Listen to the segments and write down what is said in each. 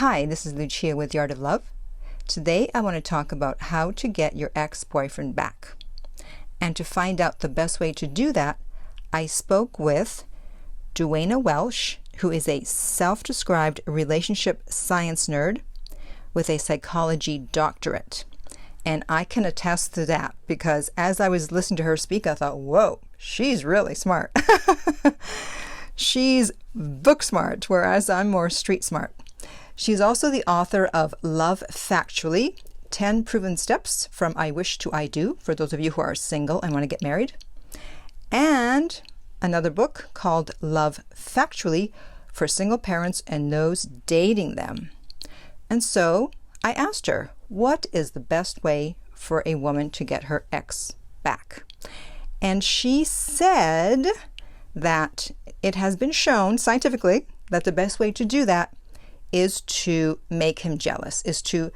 Hi, this is Lucia with The Art of Love. Today I want to talk about how to get your ex-boyfriend back. And to find out the best way to do that, I spoke with Duana Welch, who is a self-described relationship science nerd with a psychology doctorate. And I can attest to that because as I was listening to her speak, I thought, whoa, she's really smart. She's book smart, whereas I'm more street smart. She's also the author of Love Factually, 10 Proven Steps from I Wish to I Do, for those of you who are single and want to get married. And another book called Love Factually for single parents and those dating them. And so I asked her, what is the best way for a woman to get her ex back? And she said that it has been shown scientifically that the best way to do that is to make him jealous, is to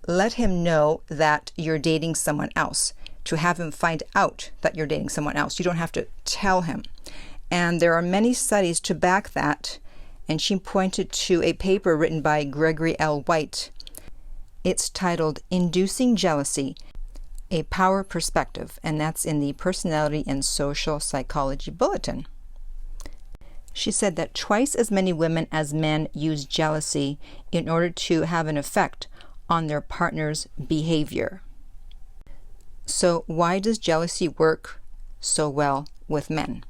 let him know that you're dating someone else, to have him find out that you're dating someone else. You don't have to tell him. And there are many studies to back that. And she pointed to a paper written by Gregory L. White. It's titled Inducing Jealousy, a Power Perspective, and that's in the Personality and Social Psychology Bulletin. She said that twice as many women as men use jealousy in order to have an effect on their partner's behavior. So why does jealousy work so well with men?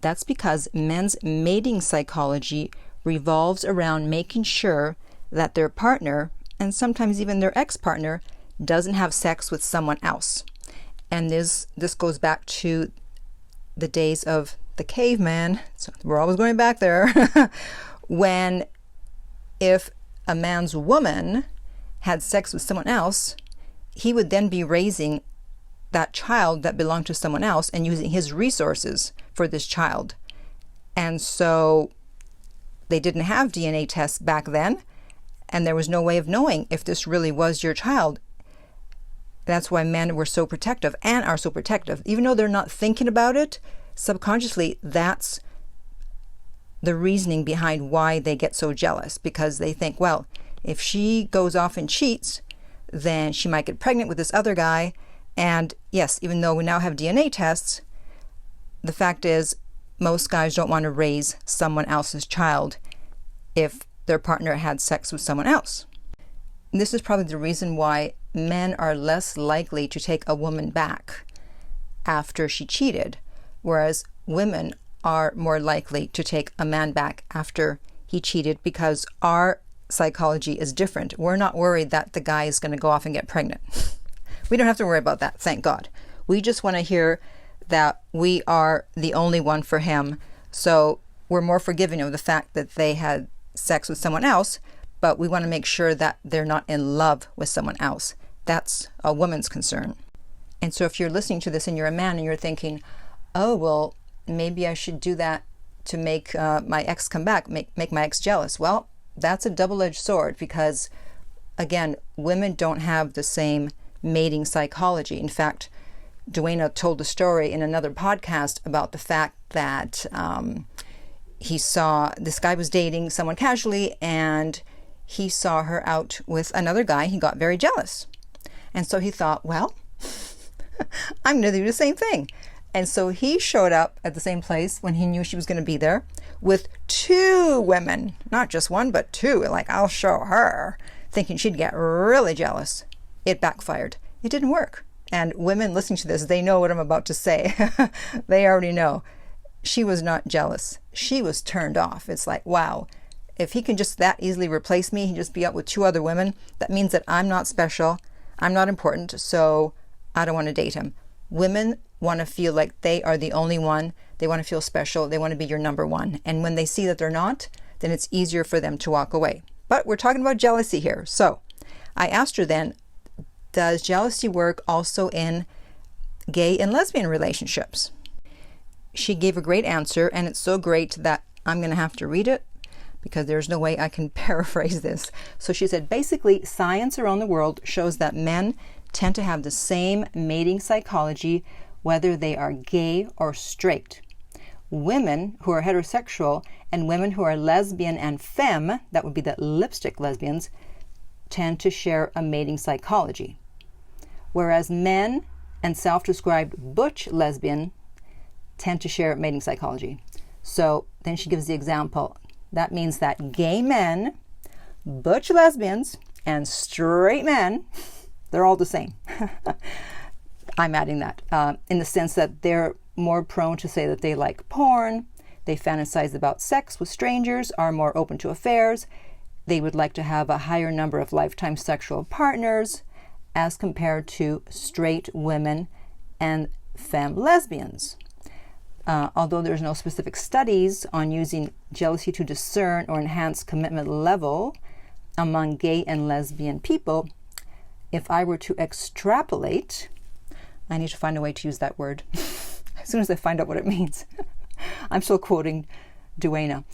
That's because men's mating psychology revolves around making sure that their partner, and sometimes even their ex-partner, doesn't have sex with someone else. And this goes back to the days of the caveman, so we're always going back there, when if a man's woman had sex with someone else, he would then be raising that child that belonged to someone else and using his resources for this child. And so they didn't have DNA tests back then, and there was no way of knowing if this really was your child. That's why men were so protective and are so protective. Even though they're not thinking about it, subconsciously, that's the reasoning behind why they get so jealous, because they think, well, if she goes off and cheats, then she might get pregnant with this other guy. And yes, even though we now have DNA tests, the fact is most guys don't want to raise someone else's child if their partner had sex with someone else. And this is probably the reason why men are less likely to take a woman back after she cheated, whereas women are more likely to take a man back after he cheated, because our psychology is different. We're not worried that the guy is going to go off and get pregnant. We don't have to worry about that, thank God. We just want to hear that we are the only one for him. So we're more forgiving of the fact that they had sex with someone else, but we want to make sure that they're not in love with someone else. That's a woman's concern. And so if you're listening to this and you're a man and you're thinking, oh, well, maybe I should do that to make my ex come back, make my ex jealous. Well, that's a double-edged sword because, again, women don't have the same mating psychology. In fact, Duana told a story in another podcast about the fact that he saw this guy was dating someone casually and he saw her out with another guy. He got very jealous. And so he thought, well, I'm going to do the same thing. And so he showed up at the same place when he knew she was going to be there with 2 women, not just one, but 2. Like, I'll show her, thinking she'd get really jealous. It backfired. It didn't work. And women listening to this, they know what I'm about to say. They already know. She was not jealous. She was turned off. It's like, wow, if he can just that easily replace me, he just be out with 2 other women, that means that I'm not special, I'm not important, so I don't want to date him. Women want to feel like they are the only one. They want to feel special. They want to be your number one. And when they see that they're not, then it's easier for them to walk away. But we're talking about jealousy here. So I asked her then, does jealousy work also in gay and lesbian relationships? She gave a great answer, and it's so great that I'm going to have to read it because there's no way I can paraphrase this. So she said, basically, science around the world shows that men tend to have the same mating psychology whether they are gay or straight. women who are heterosexual and women who are lesbian and femme, that would be the lipstick lesbians, tend to share a mating psychology. Whereas men and self-described butch lesbian tend to share mating psychology. So then she gives the example. That means that gay men, butch lesbians, and straight men, they're all the same. I'm adding that in the sense that they're more prone to say that they like porn, they fantasize about sex with strangers, are more open to affairs, they would like to have a higher number of lifetime sexual partners as compared to straight women and femme lesbians. Although there's no specific studies on using jealousy to discern or enhance commitment level among gay and lesbian people, if I were to extrapolate, I need to find a way to use that word as soon as I find out what it means. I'm still quoting Duana.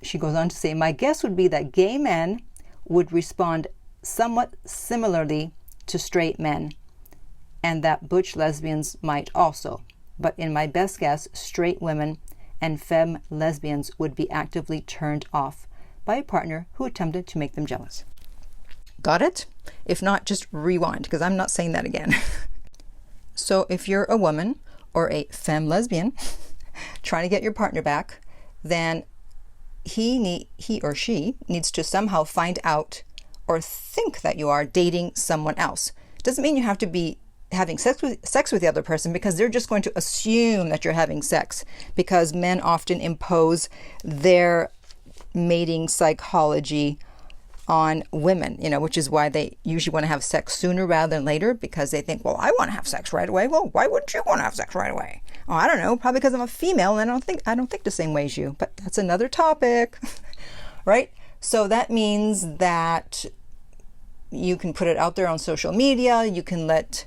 She goes on to say, my guess would be that gay men would respond somewhat similarly to straight men, and that butch lesbians might also. But in my best guess, straight women and femme lesbians would be actively turned off by a partner who attempted to make them jealous. Got it? If not, just rewind, because I'm not saying that again. So if you're a woman or a femme lesbian trying to get your partner back, then he or she needs to somehow find out or think that you are dating someone else. Doesn't mean you have to be having sex with the other person, because they're just going to assume that you're having sex, because men often impose their mating psychology on women, which is why they usually want to have sex sooner rather than later, because they think, well, I want to have sex right away. Well, why wouldn't you want to have sex right away? Oh, I don't know, probably because I'm a female and I don't think the same way as you, but that's another topic. Right? So that means that you can put it out there on social media, you can let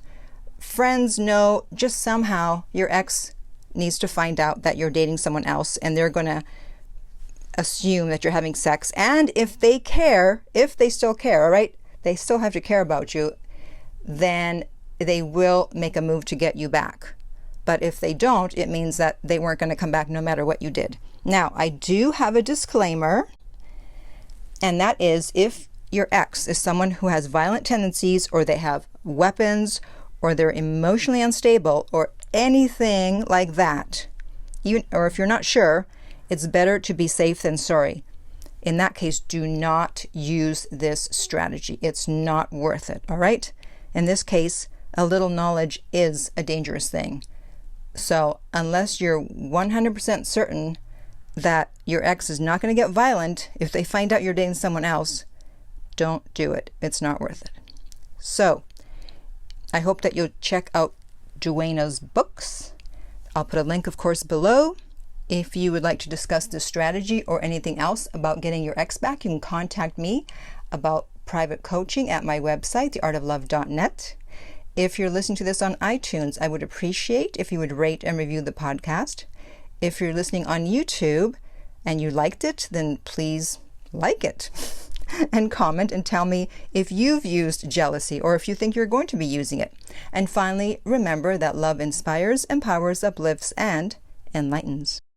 friends know, just somehow your ex needs to find out that you're dating someone else, and they're going to assume that you're having sex. And if they still care, all right, they still have to care about you, then they will make a move to get you back. But if they don't, it means that they weren't going to come back no matter what you did. Now, I do have a disclaimer, and that is, if your ex is someone who has violent tendencies, or they have weapons, or they're emotionally unstable, or anything like that, or if you're not sure, it's better to be safe than sorry. In that case, do not use this strategy. It's not worth it, all right? In this case, a little knowledge is a dangerous thing. So unless you're 100% certain that your ex is not going to get violent if they find out you're dating someone else, don't do it. It's not worth it. So I hope that you'll check out Duana's books. I'll put a link, of course, below. If you would like to discuss this strategy or anything else about getting your ex back, you can contact me about private coaching at my website, theartoflove.net. If you're listening to this on iTunes, I would appreciate if you would rate and review the podcast. If you're listening on YouTube and you liked it, then please like it and comment and tell me if you've used jealousy or if you think you're going to be using it. And finally, remember that love inspires, empowers, uplifts, and enlightens.